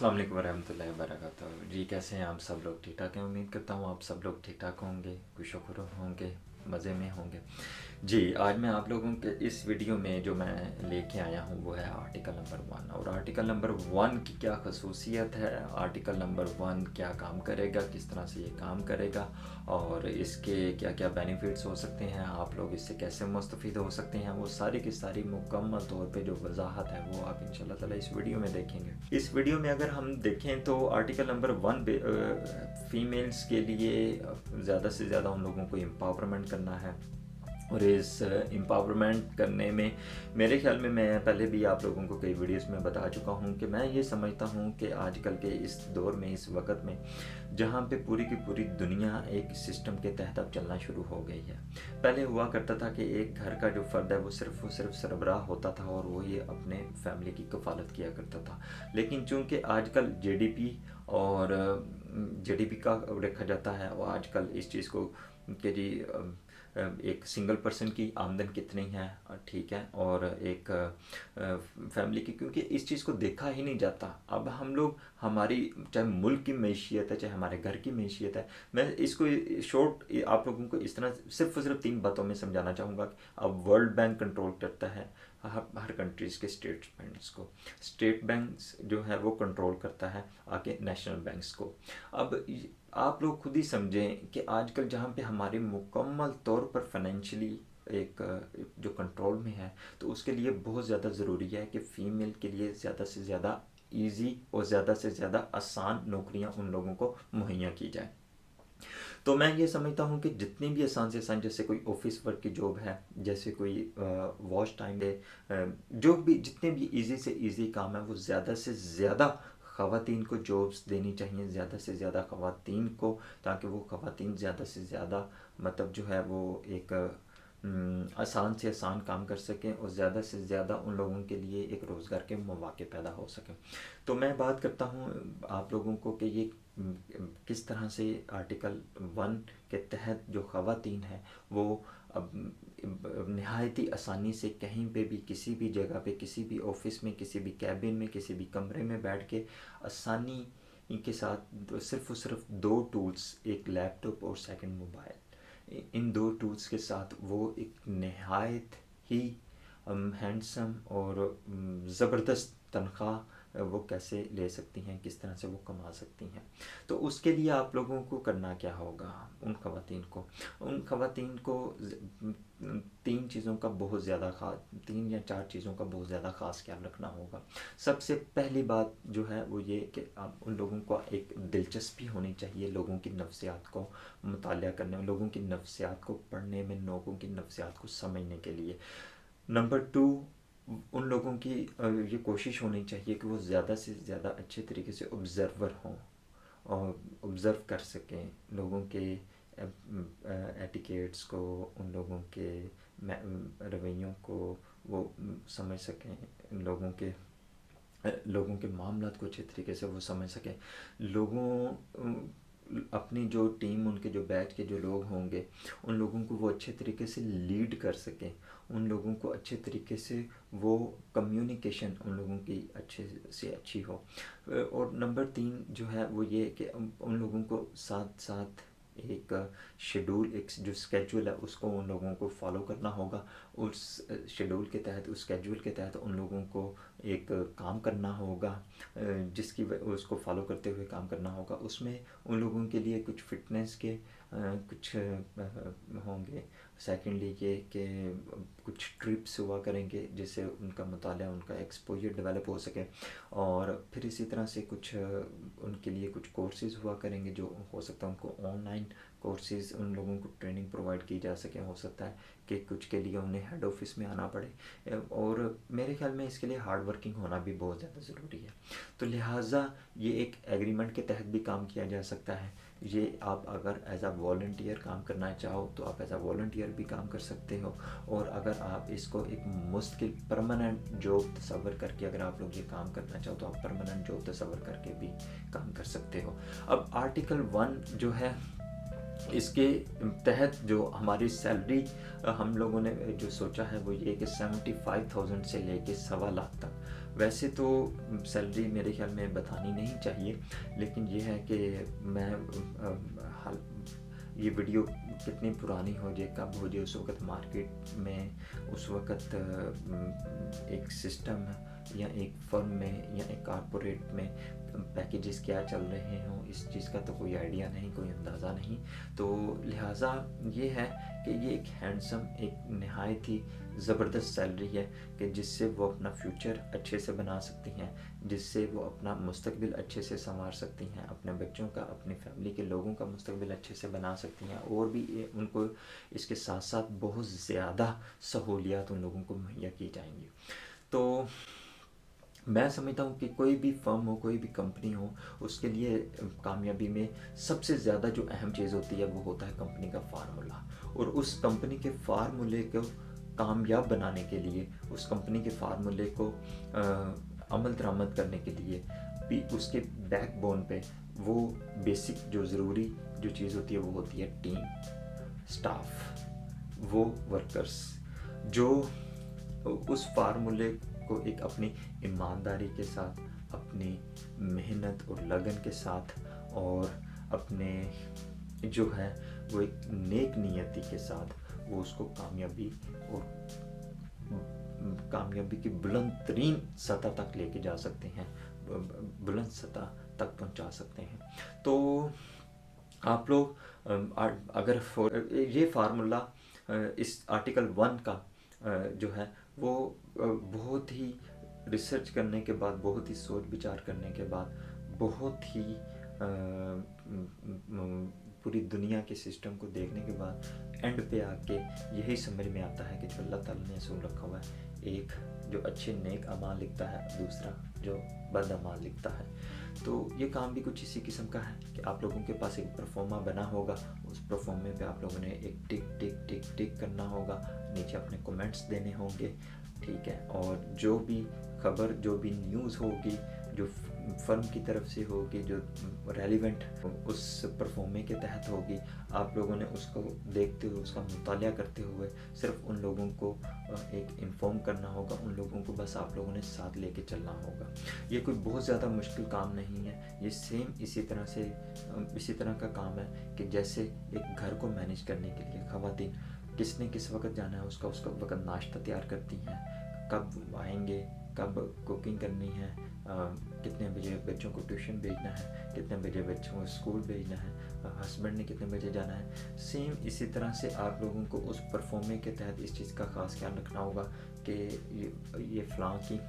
अस्सलाम वालेकुम वरहमतुल्लाहि वबरकातुहू। जी कैसे हैं आप सब लोग? ठीक ठाक हैं? उम्मीद करता हूँ आप सब लोग ठीक ठाक होंगे, खुशखुश होंगे, मज़े में होंगे। जी आज मैं आप लोगों के इस वीडियो में जो मैं लेके आया हूँ वो है आर्टिकल नंबर 1। और आर्टिकल नंबर 1 की क्या खसूसियत है, आर्टिकल नंबर 1 क्या काम करेगा, किस तरह से ये काम करेगा और इसके क्या क्या बेनिफिट्स हो सकते हैं, आप लोग इससे कैसे मुस्तफ़ीद हो सकते हैं, वो सारी की सारी मुकम्मल तौर पे जो वजाहत है वो आप इंशाल्लाह ताला इस वीडियो में देखेंगे। इस वीडियो में अगर हम देखें तो आर्टिकल नंबर 1 फ़ीमेल्स के लिए ज़्यादा से ज़्यादा उन लोगों को एम्पावरमेंट करना है। और इस एम्पावरमेंट करने में मेरे ख़्याल में मैं पहले भी आप लोगों को कई वीडियोस में बता चुका हूँ कि मैं ये समझता हूँ कि आजकल के इस दौर में, इस वक्त में जहाँ पे पूरी की पूरी दुनिया एक सिस्टम के तहत अब चलना शुरू हो गई है। पहले हुआ करता था कि एक घर का जो फ़र्द है वो सिर्फ सरबराह होता था और वो ये अपने फैमिली की कफ़ालत किया करता था। लेकिन चूँकि आजकल जीडीपी और जीडीपी का रखा जाता है और आजकल इस चीज़ को कि जी एक सिंगल पर्सन की आमदन कितनी है, ठीक है, और एक फैमिली की, क्योंकि इस चीज़ को देखा ही नहीं जाता। अब हम लोग, हमारी चाहे मुल्क की मैशियत है, चाहे हमारे घर की मैशियत है, मैं इसको शॉर्ट आप लोगों को इस तरह सिर्फ और सिर्फ 3 बातों में समझाना चाहूँगा कि अब वर्ल्ड बैंक कंट्रोल करता है हर कंट्रीज़ के स्टेट बैंक्स को, स्टेट बैंक्स जो है वो कंट्रोल करता है आके नेशनल बैंक्स को। अब आप लोग खुद ही समझें कि आजकल जहाँ पे हमारे मुकम्मल तौर पर फाइनेंशियली एक जो कंट्रोल में है, तो उसके लिए बहुत ज़्यादा ज़रूरी है कि फ़ीमेल के लिए ज़्यादा से ज़्यादा ईजी और ज़्यादा से ज़्यादा आसान नौकरियाँ उन लोगों को मुहैया की जाए। तो मैं ये समझता हूँ कि जितनी भी आसान से आसान, जैसे कोई ऑफिस वर्क की जॉब है, जैसे कोई वॉच टाइम है, जो भी जितने भी इजी से इजी काम है वो ज़्यादा से ज़्यादा ख़वातीन को जॉब्स देनी चाहिए, ज़्यादा से ज़्यादा ख़वातीन को, ताकि वो ख़वातीन ज़्यादा से ज़्यादा मतलब जो है वो एक आसान से आसान काम कर सकें और ज़्यादा से ज़्यादा उन लोगों के लिए एक रोज़गार के मौके पैदा हो सकें। तो मैं बात करता हूँ आप लोगों को कि ये किस तरह से आर्टिकल 1 के तहत जो ख़वातीन हैं वो अब नहायत ही आसानी से कहीं पे भी, किसी भी जगह पे, किसी भी ऑफिस में, किसी भी कैबिन में, किसी भी कमरे में बैठ के आसानी के साथ सिर्फ और सिर्फ 2 टूल्स, एक लैपटॉप और सेकंड मोबाइल, इन 2 टूल्स के साथ वो एक नहायत ही हैंडसम और ज़बरदस्त तनख्वाह वो कैसे ले सकती हैं, किस तरह से वो कमा सकती हैं। तो उसके लिए आप लोगों को करना क्या होगा, उन ख़वातीन को 3 चीज़ों का बहुत ज़्यादा 3 या 4 चीज़ों का बहुत ज़्यादा ख़ास ख्याल रखना होगा। सबसे पहली बात जो है वो ये कि आप उन लोगों को एक दिलचस्पी होनी चाहिए लोगों की नफ्सियात को मुतालिया करने में, लोगों की नफ्सियात को पढ़ने में, लोगों की नफ्सियात को समझने के लिए। नंबर 2, उन लोगों की ये कोशिश होनी चाहिए कि वो ज़्यादा से ज़्यादा अच्छे तरीके से ऑब्ज़र्वर हों और ऑब्ज़र्व कर सकें लोगों के एटिकेट्स को, उन लोगों के रवैयों को वो समझ सकें, लोगों के मामलात को अच्छे तरीके से वो समझ सकें, अपनी जो टीम, उनके जो बैच के जो लोग होंगे उन लोगों को वो अच्छे तरीके से लीड कर सकें, उन लोगों को अच्छे तरीके से वो कम्युनिकेशन उन लोगों की अच्छे से अच्छी हो। और नंबर 3 जो है वो ये कि उन लोगों को साथ साथ एक शेड्यूल, एक जो स्केड्यूल है उसको उन लोगों को फॉलो करना होगा। उस शेड्यूल के तहत, उस स्केड्यूल के तहत उन लोगों को एक काम करना होगा, जिसकी उसको फॉलो करते हुए काम करना होगा। उसमें उन लोगों के लिए कुछ फिटनेस के कुछ होंगे। सेकेंडली ये कि कुछ ट्रिप्स हुआ करेंगे जिससे उनका मुतालिया, उनका एक्सपोजर डेवलप हो सके। और फिर इसी तरह से कुछ उनके लिए कुछ कोर्सेज़ हुआ करेंगे, जो हो सकता है उनको ऑनलाइन कोर्सेज़ उन लोगों को ट्रेनिंग प्रोवाइड की जा सके। हो सकता है कि कुछ के लिए उन्हें हेड ऑफिस में आना पड़े, और मेरे ख्याल में इसके लिए हार्ड वर्किंग होना भी बहुत ज़्यादा ज़रूरी है। तो लिहाजा ये एक एग्रीमेंट के तहत भी काम किया जा सकता है। ये आप अगर एज आ वॉलंटियर काम करना चाहो तो आप एज आ वॉलंटियर भी काम कर सकते हो, और अगर आप इसको एक मुस्तकिल परमानेंट जॉब तस्वर करके अगर आप लोग ये काम करना चाहो तो आप परमानेंट जॉब तस्वर करके भी काम कर सकते हो। अब आर्टिकल 1 जो है, इसके तहत जो हमारी सैलरी हम लोगों ने जो सोचा है वो ये कि 75,000 से लेके 1.25 लाख तक वैसे तो सैलरी मेरे ख्याल में बतानी नहीं चाहिए, लेकिन ये है कि मैं हाल ये वीडियो कितनी पुरानी हो जाए, कब हो जाए, उस वक़्त मार्केट में उस वक़्त एक सिस्टम या एक फर्म में या एक कॉर्पोरेट में पैकेजेस क्या चल रहे हों, इस चीज़ का तो कोई आइडिया नहीं, कोई अंदाज़ा नहीं। तो लिहाजा ये है कि ये एक हैंडसम, एक नहायत ही ज़बरदस्त सैलरी है कि जिससे वो अपना फ्यूचर अच्छे से बना सकती हैं, जिससे वो अपना मुस्तकबिल अच्छे से संवार सकती हैं, अपने बच्चों का, अपनी फैमिली के लोगों का मुस्तकबिल अच्छे से बना सकती हैं, और भी उनको इसके साथ साथ बहुत ज़्यादा सहूलियात उन लोगों को मुहैया की जाएंगी। तो मैं समझता हूँ कि कोई भी फर्म हो, कोई भी कंपनी हो, उसके लिए कामयाबी में सबसे ज़्यादा जो अहम चीज़ होती है वो होता है कंपनी का फार्मूला। और उस कंपनी के फार्मूले को कामयाब बनाने के लिए, उस कंपनी के फार्मूले को अमल दरामद करने के लिए भी उसके बैकबोन पे वो बेसिक जो ज़रूरी जो चीज़ होती है वो होती है टीम, स्टाफ, वो वर्कर्स जो उस फार्मूले को एक अपनी ईमानदारी के साथ, अपनी मेहनत और लगन के साथ, और अपने जो है वो एक नेक नियति के साथ वो उसको कामयाबी और कामयाबी की बुलंद तरीन सतह तक लेके जा सकते हैं, बुलंद सतह तक पहुंचा सकते हैं। तो आप लोग अगर ये फार्मूला इस आर्टिकल 1 का जो है वो बहुत ही रिसर्च करने के बाद, बहुत ही सोच विचार करने के बाद, बहुत ही पूरी दुनिया के सिस्टम को देखने के बाद एंड पे आके यही समझ में आता है कि जो अल्लाह ताला ने असूल रखा हुआ है, एक जो अच्छे नेक अमाल लिखता है, दूसरा जो बद अमाल लिखता है। तो ये काम भी कुछ इसी किस्म का है कि आप लोगों के पास एक परफॉर्मा बना होगा, उस परफॉर्मे पे आप लोगों ने एक टिक टिक टिक टिक करना होगा, नीचे अपने कमेंट्स देने होंगे, ठीक है। और जो भी खबर, जो भी न्यूज़ होगी, जो फर्म की तरफ से होगी, जो रेलिवेंट उस परफॉर्मे के तहत होगी, आप लोगों ने उसको देखते हुए, उसका मुतालिया करते हुए सिर्फ उन लोगों को एक इन्फॉर्म करना होगा, उन लोगों को बस आप लोगों ने साथ लेके चलना होगा। ये कोई बहुत ज़्यादा मुश्किल काम नहीं है, ये सेम इसी तरह का काम है कि जैसे एक घर को मैनेज करने के लिए ख़वातीन किसने किस वक्त जाना है, उसका वक्त नाश्ता तैयार करती हैं, कब आएंगे, कब कुकिंग करनी है, कितने बजे बच्चों को ट्यूशन भेजना है, कितने बजे बच्चों को स्कूल भेजना है, हस्बैंड ने कितने बजे जाना है। सेम इसी तरह से आप लोगों को उस परफॉर्मे के तहत इस चीज़ का ख़ास ख्याल रखना होगा कि ये फ़लाँ की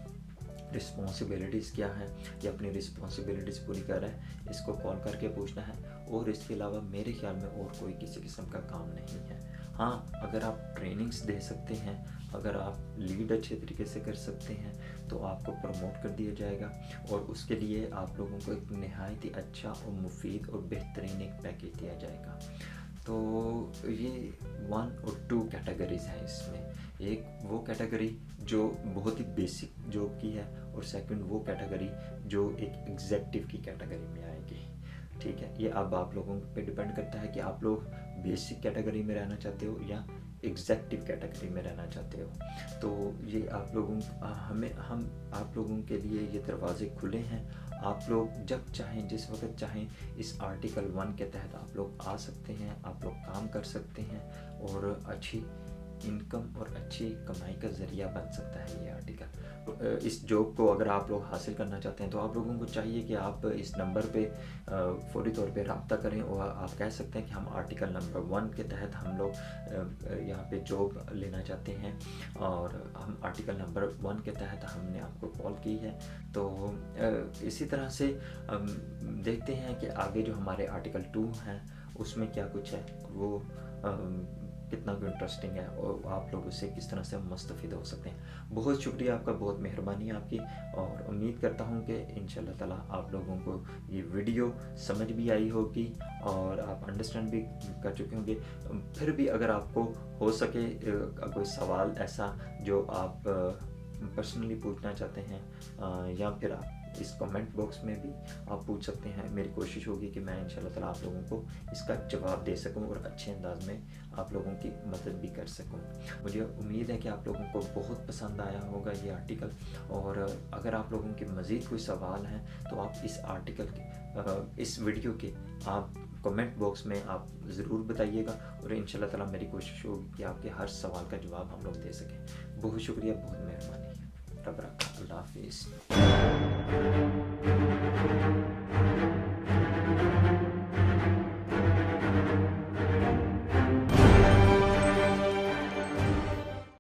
रिस्पॉन्सिबिलिटीज़ क्या हैं, ये अपनी रिस्पॉन्सिबिलिटीज़ पूरी कर रहा है, इसको कॉल करके पूछना है। और इसके अलावा मेरे ख्याल में और कोई किसी किस्म का काम नहीं है। हाँ, अगर आप ट्रेनिंग्स दे सकते हैं, अगर आप लीड अच्छे तरीके से कर सकते हैं तो आपको प्रमोट कर दिया जाएगा, और उसके लिए आप लोगों को एक नहायत ही अच्छा और मुफीद और बेहतरीन एक पैकेज दिया जाएगा। तो ये 1 और 2 कैटेगरीज हैं इसमें। एक वो कैटेगरी जो बहुत ही बेसिक जॉब की है, और सेकंड वो कैटेगरी जो एक एग्जेक्टिव की कैटेगरी में आएगी, ठीक है। ये अब आप लोगों पे डिपेंड करता है कि आप लोग बेसिक कैटेगरी में रहना चाहते हो या एग्जेक्टिव कैटेगरी में रहना चाहते हो। तो ये आप लोगों के लिए ये दरवाजे खुले हैं। आप लोग जब चाहें, जिस वक्त चाहें, इस आर्टिकल 1 के तहत आप लोग आ सकते हैं, आप लोग काम कर सकते हैं, और अच्छी इनकम और अच्छी कमाई का ज़रिया बन सकता है ये आर्टिकल। इस जॉब को अगर आप लोग हासिल करना चाहते हैं तो आप लोगों को चाहिए कि आप इस नंबर पे फौरी तौर पे रब्ता करें, और आप कह सकते हैं कि हम आर्टिकल नंबर 1 के तहत हम लोग यहाँ पे जॉब लेना चाहते हैं, और हम आर्टिकल नंबर 1 के तहत हमने आपको कॉल की है। तो इसी तरह से देखते हैं कि आगे जो हमारे आर्टिकल 2 हैं उसमें क्या कुछ है, वो कितना इंटरेस्टिंग है, और आप लोग उससे किस तरह से मुस्तफ़िद हो सकते हैं। बहुत शुक्रिया आपका, बहुत मेहरबानी आपकी, और उम्मीद करता हूँ कि इंशाल्लाह ताला आप लोगों को ये वीडियो समझ भी आई होगी और आप अंडरस्टैंड भी कर चुके होंगे। फिर भी अगर आपको हो सके कोई सवाल ऐसा जो आप पर्सनली पूछना चाहते हैं, या फिर आप इस कमेंट बॉक्स में भी आप पूछ सकते हैं। मेरी कोशिश होगी कि मैं इंशाल्लाह ताला आप लोगों को इसका जवाब दे सकूं और अच्छे अंदाज में आप लोगों की मदद भी कर सकूं। मुझे उम्मीद है कि आप लोगों को बहुत पसंद आया होगा ये आर्टिकल, और अगर आप लोगों के मज़ीद कोई सवाल हैं तो आप इस आर्टिकल के इस वीडियो के आप कमेंट बॉक्स में आप ज़रूर बताइएगा, और इंशाल्लाह ताला मेरी कोशिश होगी कि आपके हर सवाल का जवाब हम लोग दे सकें। बहुत शुक्रिया, बहुत मेहरबानी। रब रखा, अल्लाह हाफिज़।